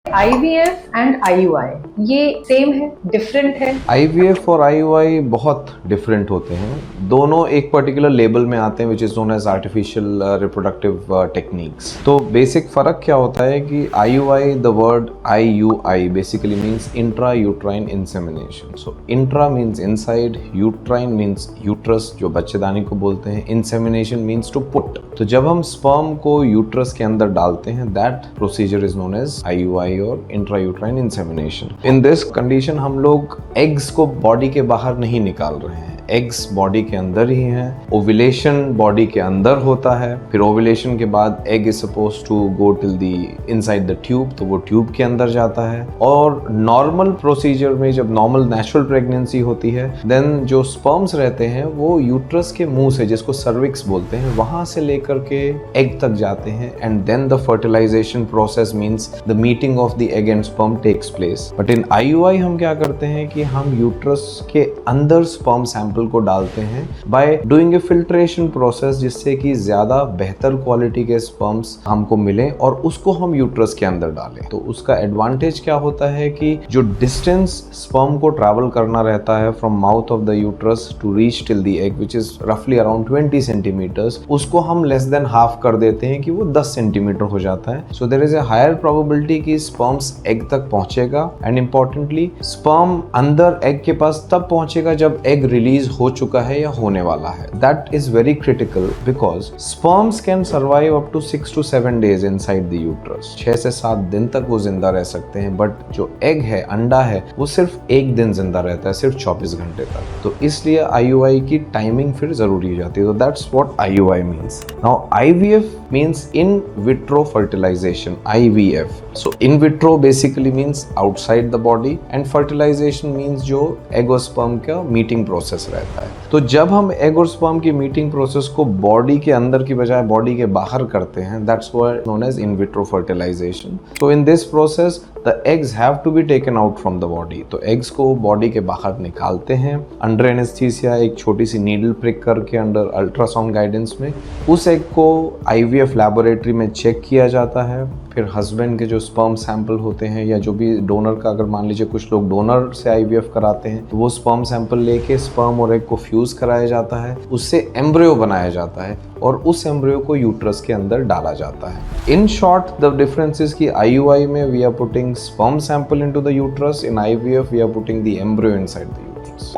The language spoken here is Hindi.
IVF एंड IUI ये सेम है, डिफरेंट है? IVF और IUI बहुत डिफरेंट होते हैं। दोनों एक पर्टिकुलर लेबल में आते हैं which is known as artificial reproductive techniques. तो बेसिक फर्क क्या होता है कि IUI, the word IUI basically means intra uterine insemination. So intra means inside, uterine means uterus जो बच्चेदानी को बोलते हैं, इंसेमिनेशन मीन्स टू पुट। तो जब हम स्पर्म को यूट्रस के अंदर डालते हैं that procedure is known as IUI और intrauterine insemination. In this condition हम लोग एग्स को बॉडी के बाहर नहीं निकाल रहे हैं, एग्स बॉडी के अंदर ही हैं। ओव्यूलेशन बॉडी के अंदर होता है, फिर ओव्यूलेशन के बाद egg is suppose to go till the inside the tube, तो वो ट्यूब के अंदर जाता है। और नॉर्मल प्रोसीजर में जब नॉर्मल नेचुरल प्रेगनेंसी होती है देन जो स्पर्म्स रहते हैं वो यूट्रस के मुंह से, जिसको सर्विक्स बोलते हैं, वहां से लेकर के एग तक जाते हैं and then the fertilization process means the meeting of the egg and sperm takes place. But in IUI हम क्या करते हैं कि हम यूट्रस के अंदर स्पर्म सैंपल को डालते हैं by doing a filtration process, जिससे कि ज्यादा बेहतर क्वालिटी के स्पर्म्स हमको मिले और उसको हम यूट्रस के अंदर डालें। तो उसका एडवांटेज क्या होता है कि जो डिस्टेंस स्पर्म को ट्रैवल करना रहता है from mouth of the uterus to reach till the egg which is रफली अराउंड 20 सेंटीमीटर्स, उसको हम लेस देन हाफ कर देते हैं कि वो 10 सेंटीमीटर हो जाता है। So there is a higher probability कि स्पर्म्स एग तक पहुंचेगा एंड इंपॉर्टेंटली स्पर्म अंदर एग के पास तब पहुंचेगा जब एग रिलीज हो चुका है या होने वाला है। That is very critical because sperms can survive up to 6 to 7 days inside the uterus. 6 से 7 दिन तक वो जिंदा रह सकते हैं, बट जो एग है, अंडा है, वो सिर्फ 1 दिन जिंदा रहता है, सिर्फ 24 घंटे तक। तो इसलिए IUI की टाइमिंग फिर जरूरी हो जाती है। तो दैट्स व्हाट IUI means. Now IVF means in vitro fertilization, IVF। So in vitro basically means outside the body and fertilization means जो एग और स्पर्म का मीटिंग प्रोसेस रहता है। तो जब हम एग और स्पर्म की मीटिंग प्रोसेस को बॉडी के अंदर की बजाय बॉडी के बाहर करते हैं, that's what known as in vitro fertilisation. तो in this process the eggs have to be taken out from the body. तो एग्स को बॉडी के बाहर निकालते हैं अंडर एनेस्थीसिया, एक छोटी सी नीडल प्रिक करके अंडर अल्ट्रासाउंड गाइडेंस में। उस एग को IVF लैबोरेटरी में चेक किया जाता है। फिर हस्बैंड के जो स्पर्म सैंपल होते हैं या जो भी डोनर का, अगर मान लीजिए कुछ लोग डोनर से IVF कराते हैं, तो वो स्पर्म सैंपल लेके स्पर्म और एग को फ्यूज कराया जाता है, उससे एम्ब्रियो बनाया जाता है और उस एम्ब्रियो को यूट्रस के अंदर डाला जाता है। In short the difference is कि IUI में we are putting sperm sample into the uterus, in IVF we are putting the embryo inside the uterus.